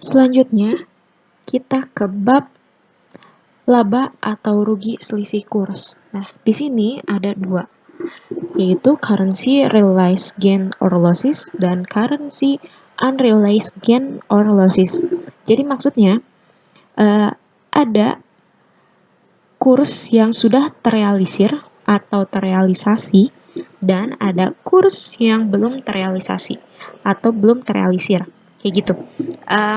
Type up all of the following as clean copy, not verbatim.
Selanjutnya, kita ke bab laba atau rugi selisih kurs. Nah, di sini ada dua, yaitu currency realized gain or losses dan currency unrealized gain or losses. Jadi maksudnya ada kurs yang sudah terrealisir atau terrealisasi dan ada kurs yang belum terrealisasi atau belum terrealisir. Kayak gitu.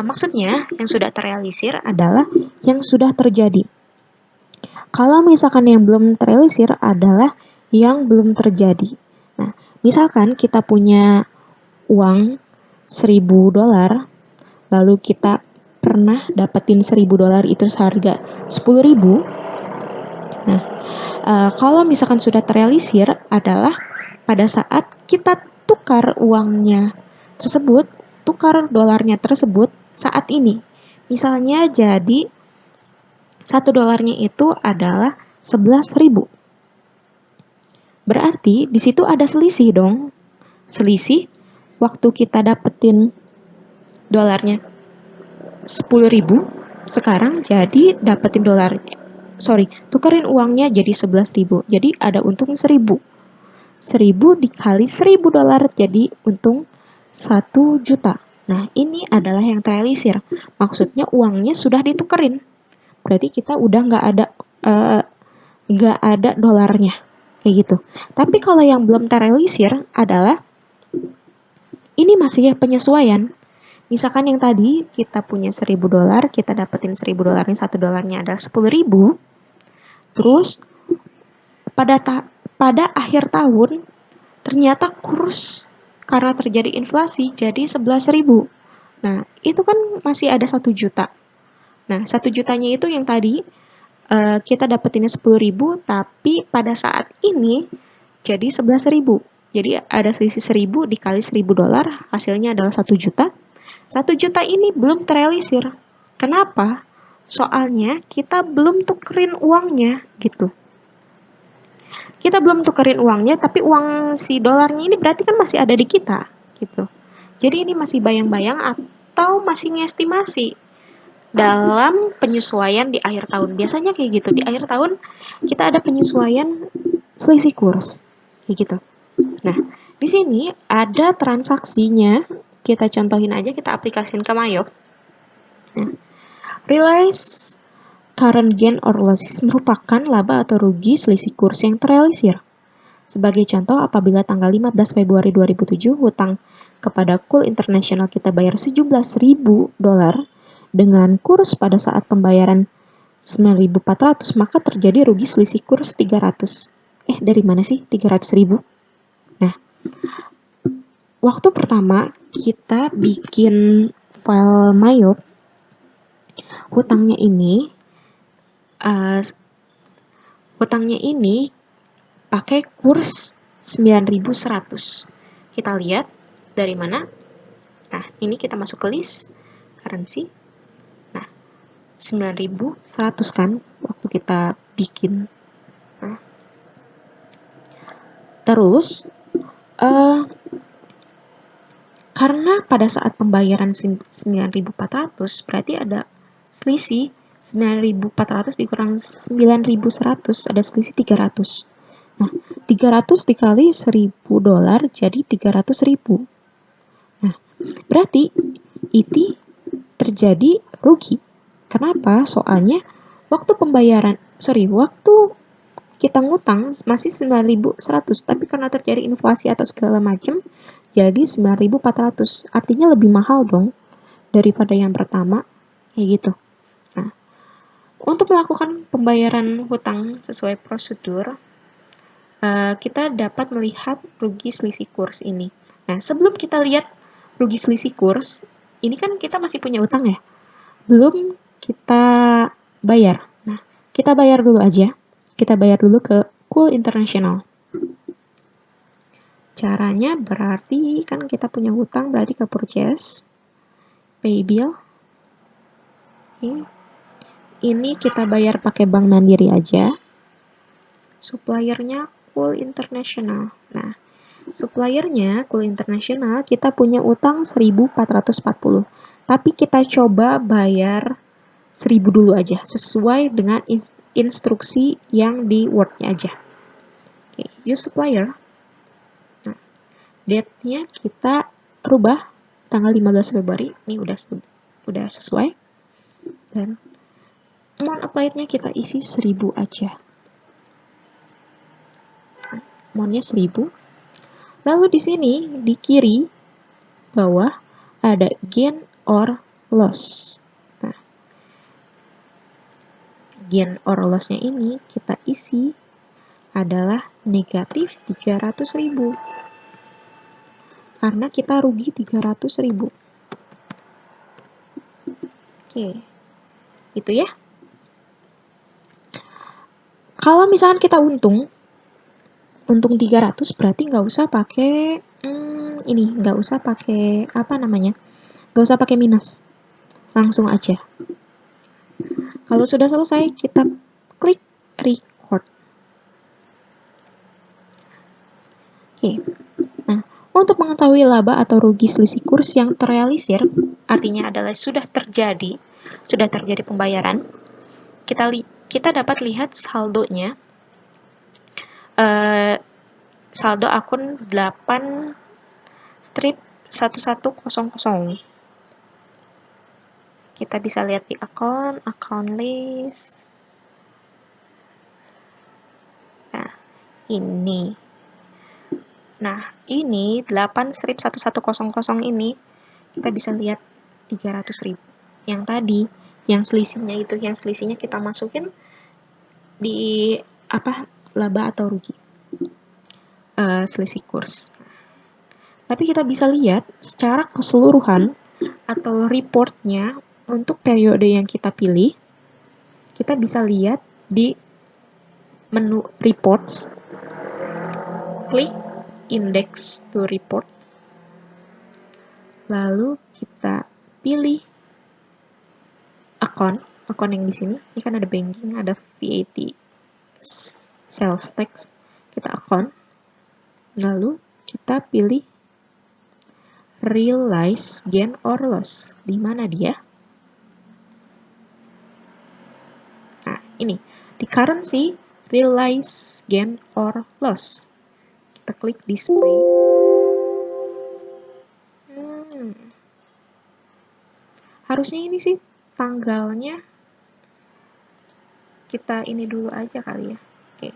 Maksudnya yang sudah terrealisir adalah yang sudah terjadi. Kalau misalkan yang belum terrealisir adalah yang belum terjadi. Nah, misalkan kita punya uang $1.000, lalu kita pernah dapetin $1.000 itu seharga 10.000. Nah, kalau misalkan sudah terrealisir adalah pada saat kita tukar uangnya tersebut, tukar dolarnya tersebut saat ini. Misalnya jadi $1 itu adalah 11.000. Berarti di situ ada selisih dong. Selisih waktu kita dapetin dolarnya 10.000, sekarang jadi dapetin tukerin uangnya jadi 11.000. Jadi ada untung 1.000. 1.000 dikali $1.000 jadi untung 1 juta. Nah, ini adalah yang terrealisir. Maksudnya uangnya sudah ditukerin. Berarti kita udah nggak ada dolarnya, kayak gitu. Tapi kalau yang belum terrealisir adalah ini masih penyesuaian. Misalkan yang tadi kita punya $1.000, kita dapetin $1.000, $1 ada 10.000. Terus pada akhir tahun ternyata kurs karena terjadi inflasi jadi 11.000. Nah, itu kan masih ada 1 juta. Nah, 1 jutanya itu yang tadi kita dapetinnya 10.000, tapi pada saat ini jadi 11.000. Jadi ada selisih 1.000 dikali $1.000, hasilnya adalah 1 juta. 1 juta ini belum terrealisir. Kenapa? Soalnya kita belum tukerin uangnya gitu. Kita belum tukerin uangnya, tapi uang si dolarnya ini berarti kan masih ada di kita gitu. Jadi ini masih bayang-bayang atau masih ngestimasi dalam penyesuaian di akhir tahun. Biasanya kayak gitu, di akhir tahun kita ada penyesuaian selisih kurs kayak gitu. Nah, di sini ada transaksinya. Kita contohin aja, kita aplikasikan ke Mayop. Nah, realize current gain or losses merupakan laba atau rugi selisih kurs yang terrealisir. Sebagai contoh, apabila tanggal 15 Februari 2007 hutang kepada Cool International kita bayar sejumlah $1.000 dengan kurs pada saat pembayaran 9.400, maka terjadi rugi selisih kurs 300. Dari mana sih 300.000? Nah, waktu pertama kita bikin file Mayop, hutangnya ini pakai kurs 9.100. Kita lihat dari mana. Nah, ini kita masuk ke list currency. Nah, 9.100 kan waktu kita bikin. Nah, terus karena pada saat pembayaran 9.400 berarti ada selisih 9.400 dikurang 9.100, ada selisih 300. Nah, 300 dikali $1.000 jadi 300.000. Nah, berarti itu terjadi rugi. Kenapa? Soalnya waktu kita ngutang masih 9.100, tapi karena terjadi inflasi atau segala macam jadi 9.400. Artinya lebih mahal dong daripada yang pertama, kayak gitu. Nah, untuk melakukan pembayaran hutang sesuai prosedur, kita dapat melihat rugi selisih kurs ini. Nah, sebelum kita lihat rugi selisih kurs, ini kan kita masih punya utang ya, belum kita bayar. Nah, kita bayar dulu aja. Kita bayar dulu ke Cool International. Caranya berarti kan kita punya hutang, berarti ke purchase, pay bill. Ini kita bayar pakai Bank Mandiri aja. Suppliernya Cool International. Nah, suppliernya Cool International kita punya utang 1.440. Tapi kita coba bayar 1.000 dulu aja, sesuai dengan instruksi yang di Word-nya aja. Oke, use supplier. Nah, date-nya kita rubah tanggal 15 Februari. Ini udah sesuai. Dan amount applied-nya kita isi 1.000 aja. Amount-nya 1.000. Lalu di sini di kiri bawah ada gain or loss. Nah, gain or loss-nya ini kita isi adalah negatif 300.000. Karena kita rugi 300.000. Oke, gitu ya. Kalau misalkan kita untung 300 berarti nggak usah pakai nggak usah pakai nggak usah pakai minus, langsung aja. Kalau sudah selesai kita klik record. Oke, nah untuk mengetahui laba atau rugi selisih kurs yang terrealisir, artinya adalah sudah terjadi pembayaran, kita dapat lihat saldonya. Saldo akun 8/1100. Kita bisa lihat di account list. Nah, ini 8/1100 ini kita bisa lihat 300.000. Yang tadi, yang selisihnya kita masukin di laba atau rugi. Selisih kurs. Tapi kita bisa lihat secara keseluruhan atau reportnya untuk periode yang kita pilih, kita bisa lihat di menu reports, klik index to report, lalu kita pilih akun yang di sini. Ini kan ada banking, ada VAT, sales tax, kita akun. Lalu kita pilih realize gain or loss. Di mana dia? Nah, ini di currency realize gain or loss. Kita klik display. Harusnya ini sih tanggalnya kita ini dulu aja kali ya. Oke,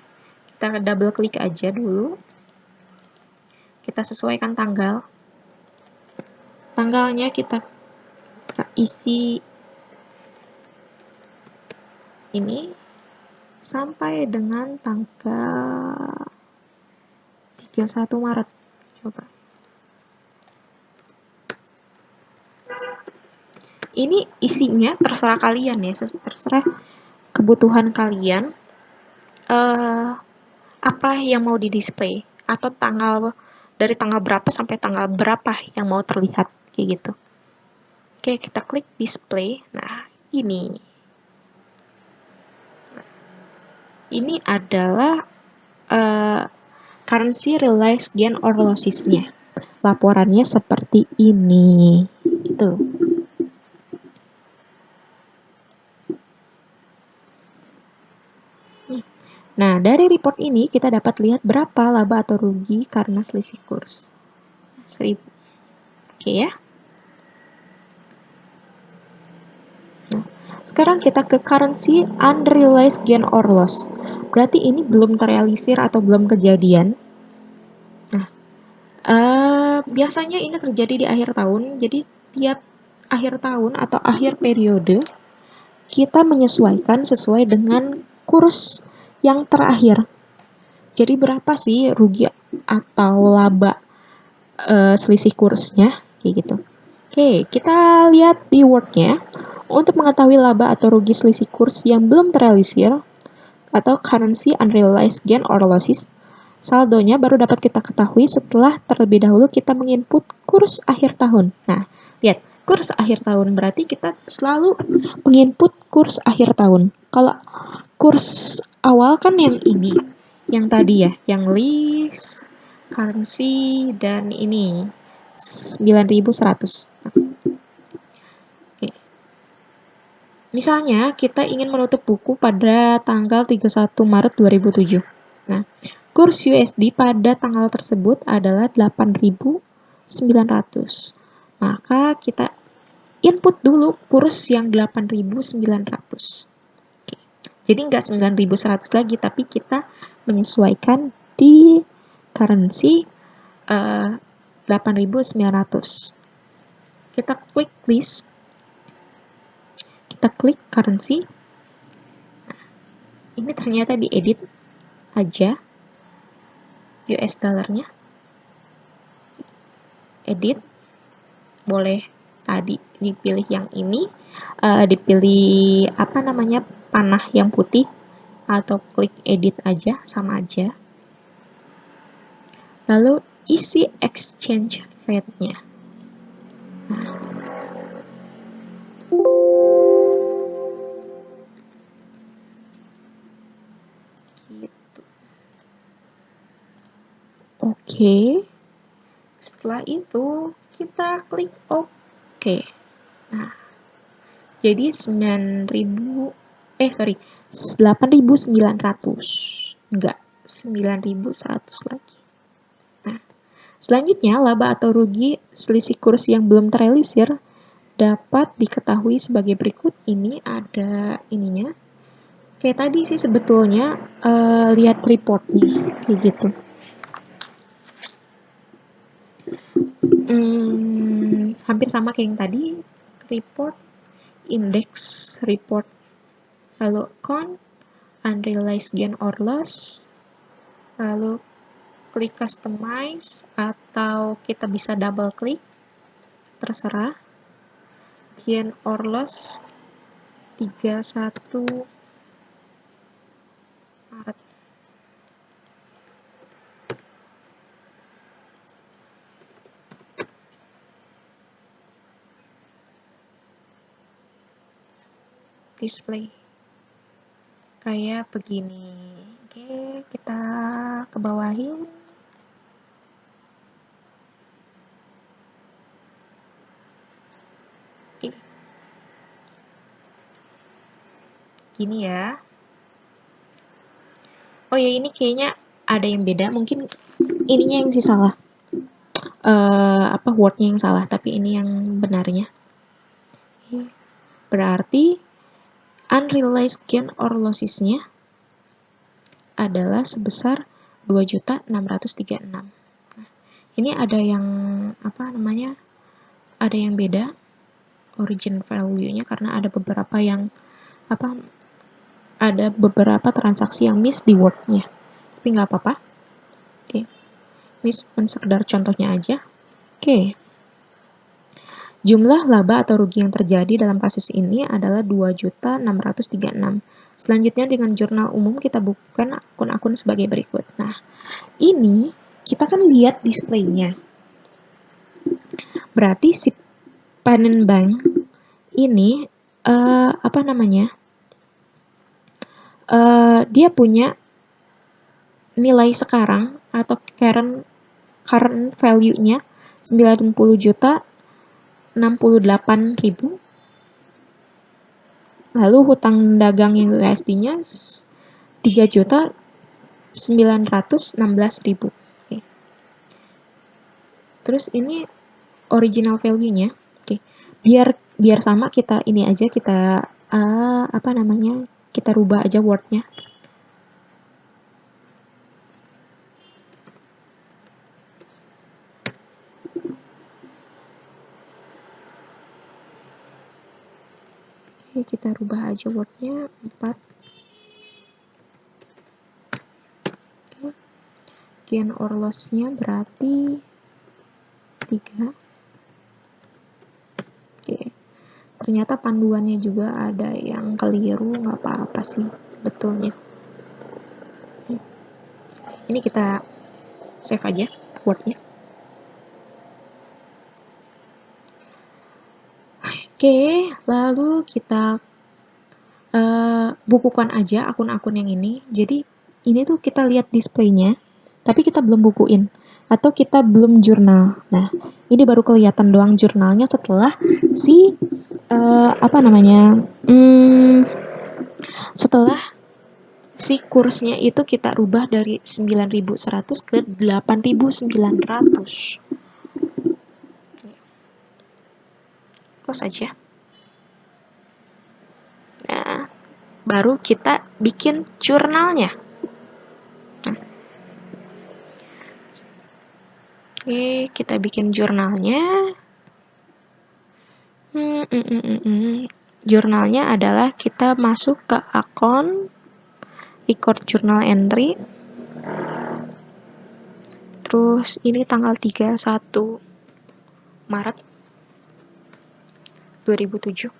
kita double klik aja dulu. Kita sesuaikan tanggalnya kita isi ini sampai dengan tanggal 31 Maret. Coba. Ini isinya terserah kalian ya, terserah kebutuhan kalian. Apa yang mau di display atau dari tanggal berapa sampai tanggal berapa yang mau terlihat, kayak gitu. Oke, kita klik display. Nah, ini adalah currency realized gain or losses-nya. Laporannya seperti ini, gitu. Nah, dari report ini kita dapat lihat berapa laba atau rugi karena selisih kurs. 1.000. Oke ya. Nah, sekarang kita ke currency unrealized gain or loss. Berarti ini belum terrealisir atau belum kejadian. Nah, biasanya ini terjadi di akhir tahun. Jadi tiap akhir tahun atau akhir periode kita menyesuaikan sesuai dengan kurs yang terakhir. Jadi berapa sih rugi atau laba selisih kursnya, kayak gitu. Oke, kita lihat di Word-nya. Untuk mengetahui laba atau rugi selisih kurs yang belum terrealisir atau currency unrealized gain or losses, saldonya baru dapat kita ketahui setelah terlebih dahulu kita menginput kurs akhir tahun. Nah, lihat, kurs akhir tahun berarti kita selalu menginput kurs akhir tahun. Kalau kurs awal kan yang ini, yang tadi ya, yang list, currency, dan ini 9.100. Misalnya kita ingin menutup buku pada tanggal 31 Maret 2007. Nah, kurs USD pada tanggal tersebut adalah 8.900. Maka kita input dulu kurs yang 8.900. Oke. Jadi nggak 9.100 lagi, tapi kita menyesuaikan di currency 8.900. Kita klik list, kita klik currency. Ini ternyata diedit aja US dollarnya. Edit, boleh tadi dipilih yang ini, dipilih apa namanya, panah yang putih, atau klik edit aja, sama aja. Lalu isi exchange rate-nya. Nah, gitu. Oke. Setelah itu kita klik oke. Nah, jadi 8.900. Enggak, 9.100 lagi. Nah, selanjutnya laba atau rugi selisih kurs yang belum terrealisir dapat diketahui sebagai berikut. Ini ada ininya. Kayak tadi sih sebetulnya, lihat reportnya kayak gitu. Hampir sama kayak yang tadi, report, index, report, lalu count, unrealized gain or loss, lalu klik customize, atau kita bisa double klik, terserah, gain or loss 31 Maret. Display kayak begini. Oke, kita ke bawahin. Oke. Gini ya. Oh ya, ini kayaknya ada yang beda, mungkin ininya yang sih salah. Word-nya yang salah, tapi ini yang benarnya. Berarti unrealized gain or losses-nya adalah sebesar 2.636. Nah, ini ada yang ada yang beda origin value-nya karena ada beberapa transaksi yang miss di word-nya. Tapi nggak apa-apa. Oke. Ini sekedar contohnya aja. Oke. Jumlah laba atau rugi yang terjadi dalam kasus ini adalah 2.636. Selanjutnya dengan jurnal umum kita bukukan akun-akun sebagai berikut. Nah, ini kita kan lihat display-nya. Berarti si Panen Bank ini dia punya nilai sekarang atau current value-nya 90.068.000. Lalu hutang dagang yang USD-nya 3.916.000. Oke. Terus ini original value-nya. Oke. Biar sama kita ini aja kita kita rubah aja word-nya. Oke, kita rubah aja word-nya 4. Oke. Gain or loss-nya berarti 3. Oke. Ternyata panduannya juga ada yang keliru, nggak apa-apa sih sebetulnya. Ini kita save aja word-nya. Oke, lalu kita bukukan aja akun-akun yang ini. Jadi ini tuh kita lihat display-nya, tapi kita belum bukuin atau kita belum jurnal. Nah, ini baru kelihatan doang jurnalnya setelah si Setelah si kursnya itu kita rubah dari 9.100 ke 8.900. Close aja. Nah, baru kita bikin jurnalnya. Nah, oke, kita bikin jurnalnya. Jurnalnya adalah kita masuk ke akun record journal entry. Terus ini tanggal 31 Maret 2007.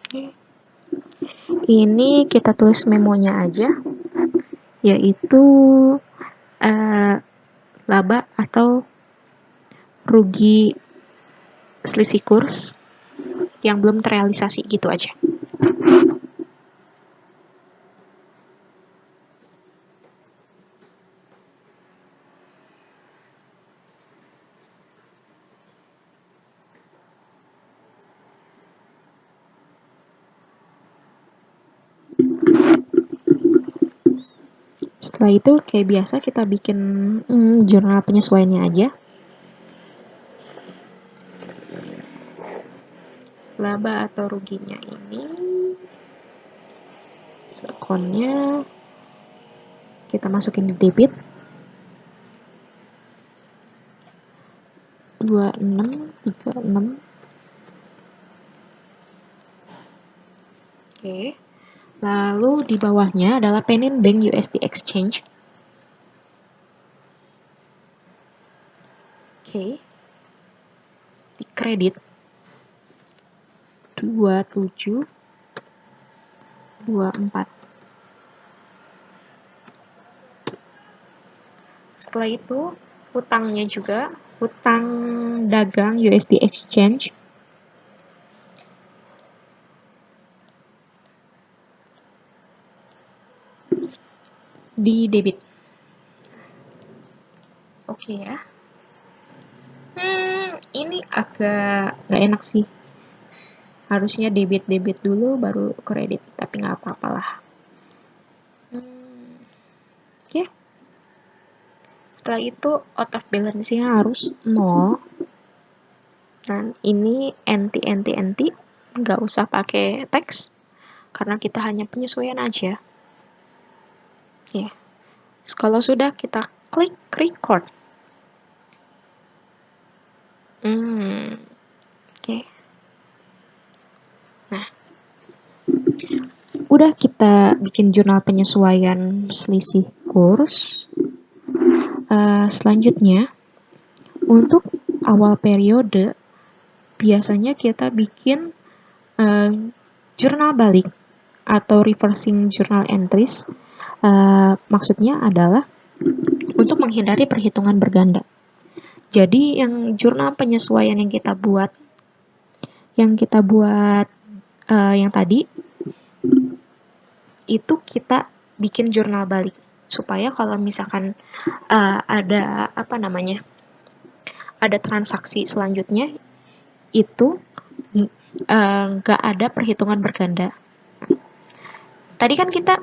Oke. Ini kita tulis memonya aja, yaitu laba atau rugi selisih kurs yang belum terrealisasi, gitu aja. Setelah itu kayak biasa kita bikin jurnal penyesuaiannya aja. Laba atau ruginya ini akunnya kita masukin di debit 2636. Oke. Lalu di bawahnya adalah Penin Bank USD Exchange. Oke. Di kredit 2724. Setelah itu hutangnya juga, hutang dagang USD Exchange di debit. Oke ya. Ini agak nggak enak sih. Harusnya debit dulu baru kredit, tapi nggak apa-apa lah. Oke. Setelah itu out of balance-nya harus 0. Dan ini NT, nggak usah pakai teks, karena kita hanya penyesuaian aja. Ya. Kalau sudah, kita klik record. Oke. Nah, udah kita bikin jurnal penyesuaian selisih kurs. Selanjutnya, untuk awal periode, biasanya kita bikin jurnal balik atau reversing journal entries. Maksudnya adalah untuk menghindari perhitungan berganda. Jadi yang jurnal penyesuaian yang kita buat yang tadi itu kita bikin jurnal balik supaya kalau misalkan ada ada transaksi selanjutnya itu nggak ada perhitungan berganda. Tadi kan kita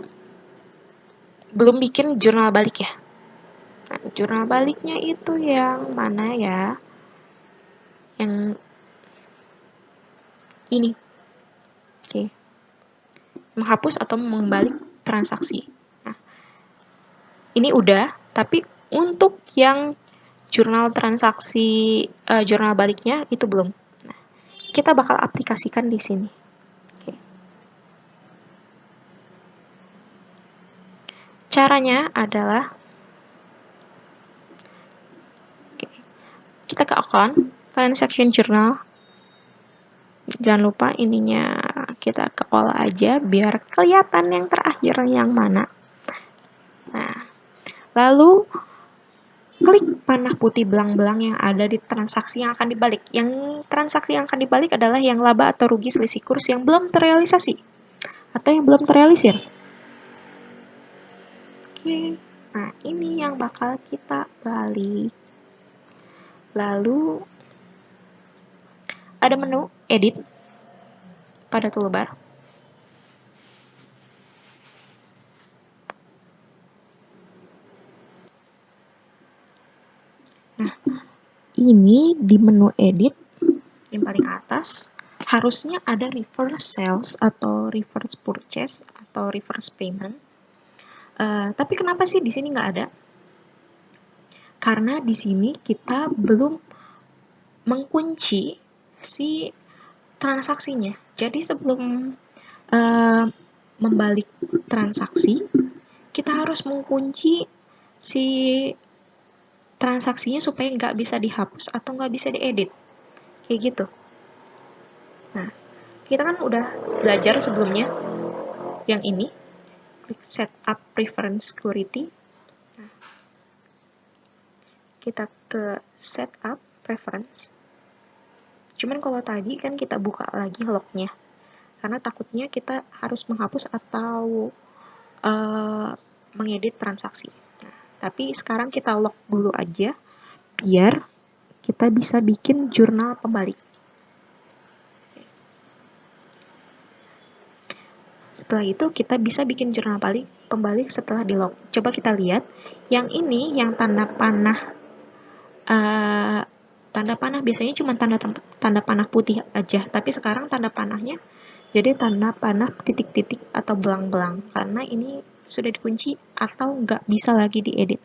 belum bikin jurnal balik ya. Nah, jurnal baliknya itu yang mana ya? Yang ini. Oke. Menghapus atau mengembalik transaksi. Nah, ini udah, tapi untuk yang jurnal transaksi, jurnal baliknya itu belum. Nah, kita bakal aplikasikan di sini. Oke. Caranya adalah kita ke akun transaction journal. Jangan lupa ininya kita ke all aja biar kelihatan yang terakhir yang mana. Nah, lalu klik panah putih belang-belang yang ada di transaksi yang akan dibalik. Yang transaksi yang akan dibalik adalah yang laba atau rugi selisih kurs yang belum terrealisasi atau yang belum terrealisir. Oke, nah ini yang bakal kita balik. Lalu ada menu edit pada toolbar. Nah, ini di menu edit yang paling atas harusnya ada reverse sales atau reverse purchase atau reverse payment. Tapi kenapa sih di sini nggak ada? Karena di sini kita belum mengunci si transaksinya. Jadi sebelum membalik transaksi, kita harus mengunci si transaksinya supaya nggak bisa dihapus atau nggak bisa diedit. Kayak gitu. Nah, kita kan udah belajar sebelumnya yang ini. Klik setup preference security. Nah, kita ke setup preference. Cuman kalau tadi kan kita buka lagi lognya. Karena takutnya kita harus menghapus atau mengedit transaksi. Nah, tapi sekarang kita log dulu aja biar kita bisa bikin jurnal pembalik. Setelah itu kita bisa bikin jurnal pembalik setelah di log. Coba kita lihat, yang ini yang tanda panah biasanya cuma tanda panah putih aja, tapi sekarang tanda panahnya jadi tanda panah titik-titik atau belang-belang karena ini sudah dikunci atau nggak bisa lagi diedit.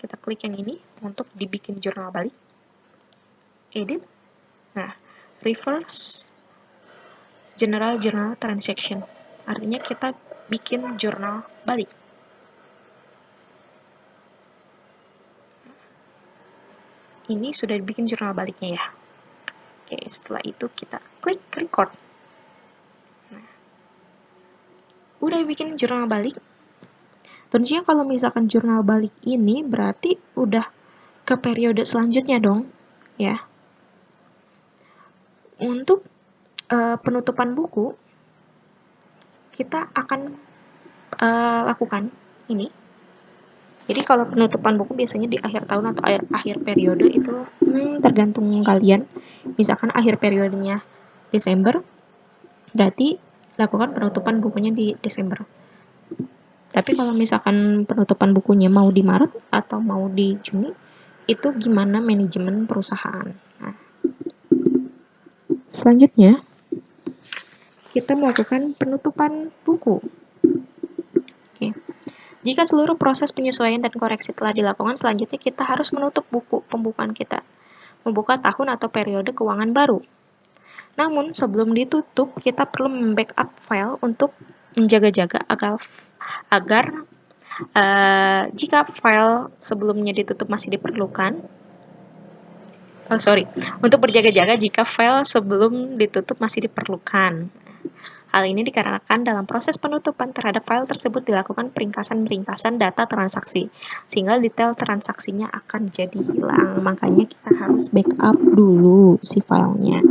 Kita klik yang ini untuk dibikin jurnal balik. Edit. Nah, reverse general journal transaction. Artinya kita bikin jurnal balik. Ini sudah dibikin jurnal baliknya ya. Oke, setelah itu kita klik record. Nah, udah bikin jurnal balik. Tentunya kalau misalkan jurnal balik ini berarti udah ke periode selanjutnya dong, ya. Untuk penutupan buku, kita akan lakukan ini. Jadi kalau penutupan buku biasanya di akhir tahun atau akhir periode itu tergantung kalian. Misalkan akhir periodenya Desember, berarti lakukan penutupan bukunya di Desember. Tapi kalau misalkan penutupan bukunya mau di Maret atau mau di Juni, itu gimana manajemen perusahaan. Nah, selanjutnya, kita melakukan penutupan buku. Oke. Jika seluruh proses penyesuaian dan koreksi telah dilakukan, selanjutnya kita harus menutup buku pembukaan kita, membuka tahun atau periode keuangan baru. Namun, sebelum ditutup, kita perlu membackup file untuk menjaga-jaga agar jika file sebelumnya ditutup masih diperlukan, untuk berjaga-jaga jika file sebelum ditutup masih diperlukan. Hal ini dikarenakan dalam proses penutupan terhadap file tersebut dilakukan peringkasan-peringkasan data transaksi, sehingga detail transaksinya akan jadi hilang. Makanya kita harus backup dulu si filenya.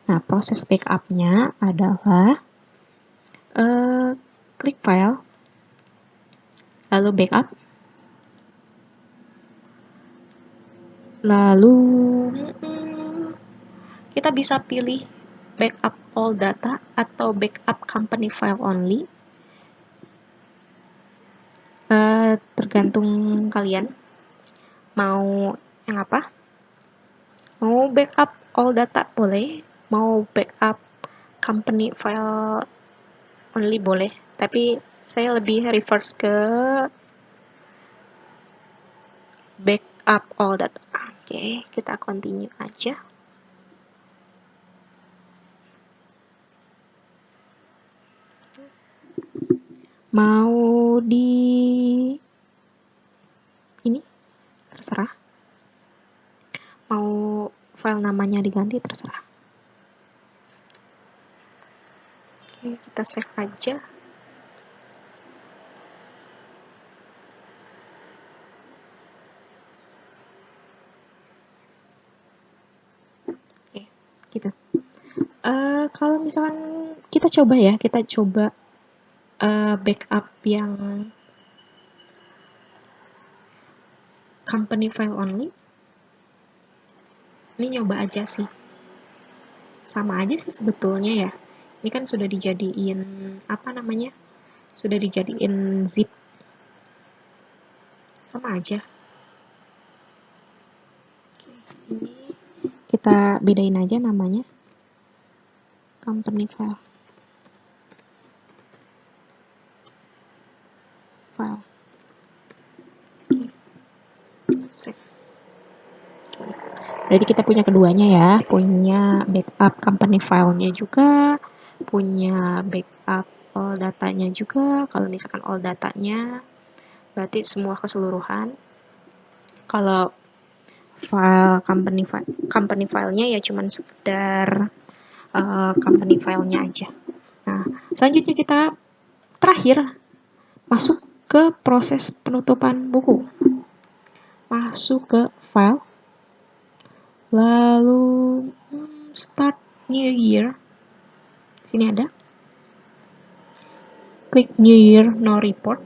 Nah, proses backupnya adalah klik file, lalu backup, lalu kita bisa pilih backup all data atau backup company file only. Tergantung kalian mau yang apa. Mau backup all data boleh, mau backup company file only boleh, tapi saya lebih reverse ke backup all data. Oke, kita continue aja. Mau di ini terserah. Mau file namanya diganti terserah. Oke, kita save aja. Oke, gitu. Kalau misalkan kita coba backup yang company file only. Ini nyoba aja sih. Sama aja sih sebetulnya ya. Ini kan sudah dijadiin apa namanya? Sudah dijadiin zip. Sama aja. Ini kita bedain aja namanya. Company file. Save. Berarti kita punya keduanya ya, punya backup company file-nya juga, punya backup all datanya juga. Kalau misalkan all datanya, berarti semua keseluruhan. Kalau company filenya ya cuman sekedar company filenya aja. Nah, selanjutnya kita terakhir masuk ke proses penutupan buku. Masuk ke file, lalu start new year. Sini ada. Klik new year no report.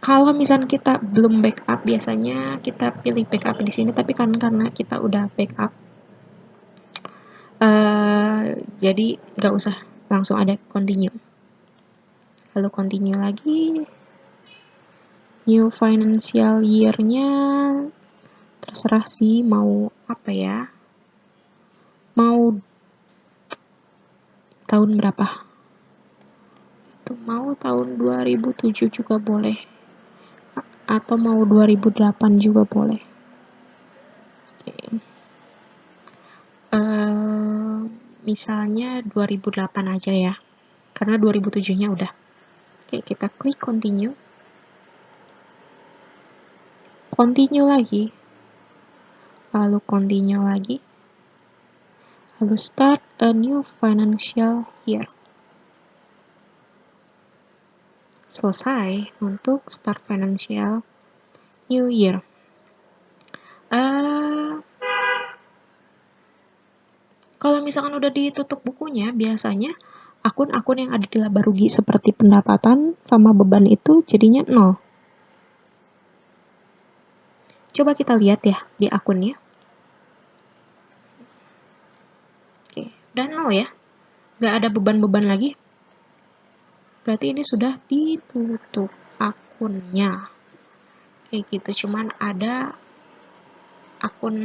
Kalau misalnya kita belum backup, biasanya kita pilih backup di sini, tapi karena kita udah backup, jadi nggak usah langsung ada continue. Lalu continue lagi, new financial year-nya terserah sih mau apa ya, mau tahun berapa, itu mau tahun 2007 juga boleh, atau mau 2008 juga boleh. Misalnya 2008 aja ya, karena 2007-nya udah. Oke, kita klik continue. Continue lagi. Lalu continue lagi. Lalu start a new financial year. Selesai untuk start financial new year. Kalau misalkan udah ditutup bukunya, biasanya akun-akun yang ada di laba rugi seperti pendapatan sama beban itu jadinya 0. Coba kita lihat ya di akunnya. Oke, udah 0 ya. Nggak ada beban-beban lagi. Berarti ini sudah ditutup akunnya. Kayak gitu, cuman ada akun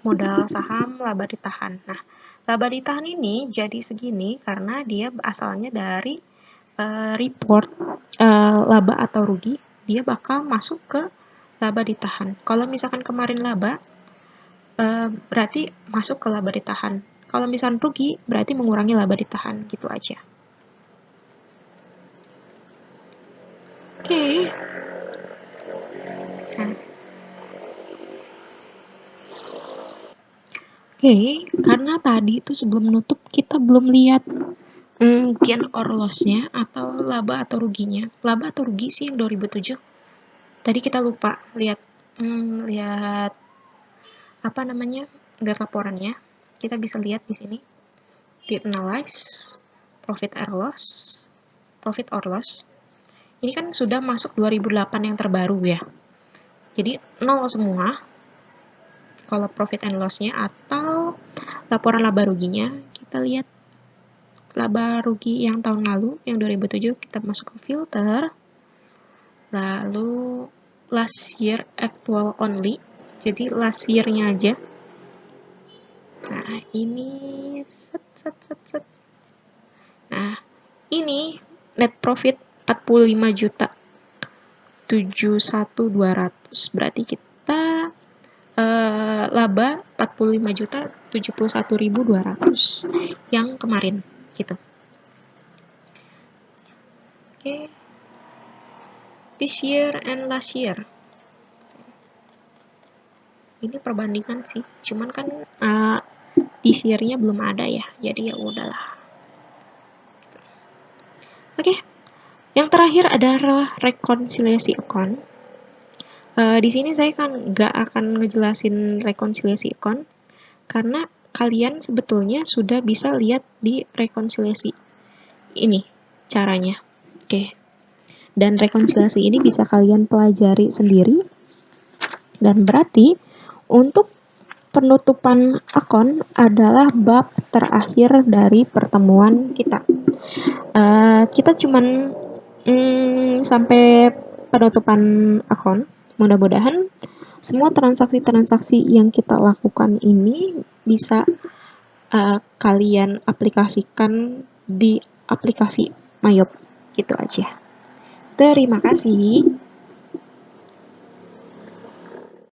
modal saham laba ditahan. Nah, laba ditahan ini jadi segini karena dia asalnya dari report laba atau rugi, dia bakal masuk ke laba ditahan. Kalau misalkan kemarin laba, berarti masuk ke laba ditahan. Kalau misalkan rugi, berarti mengurangi laba ditahan, gitu aja. Oke. Oke, karena tadi itu sebelum menutup kita belum lihat gain or loss-nya atau laba atau ruginya. Laba atau rugi sih yang 2007. Tadi kita lupa lihat lihat apa namanya? Enggak laporannya. Kita bisa lihat di sini. Di analyze profit or loss. Ini kan sudah masuk 2008 yang terbaru ya. Jadi 0 semua. Kalau profit and loss-nya atau laporan laba ruginya, kita lihat laba rugi yang tahun lalu, yang 2007, kita masuk ke filter. Lalu last year actual only. Jadi last year-nya aja. Nah, ini set. Nah, ini net profit 45 juta 71.200. Berarti kita laba 45 juta 71.200 yang kemarin gitu. Oke. This year and last year. Ini perbandingan sih, cuman kan this year-nya belum ada ya, jadi ya udahlah. Oke. Yang terakhir adalah rekonsiliasi account. Di sini saya kan nggak akan ngejelasin rekonsiliasi account karena kalian sebetulnya sudah bisa lihat di rekonsiliasi ini caranya. Oke. Dan rekonsiliasi ini bisa kalian pelajari sendiri. Dan berarti untuk penutupan akun adalah bab terakhir dari pertemuan kita. Kita cuman sampai penutupan akun. Mudah-mudahan semua transaksi-transaksi yang kita lakukan ini bisa kalian aplikasikan di aplikasi Mayop. Gitu aja. Terima kasih.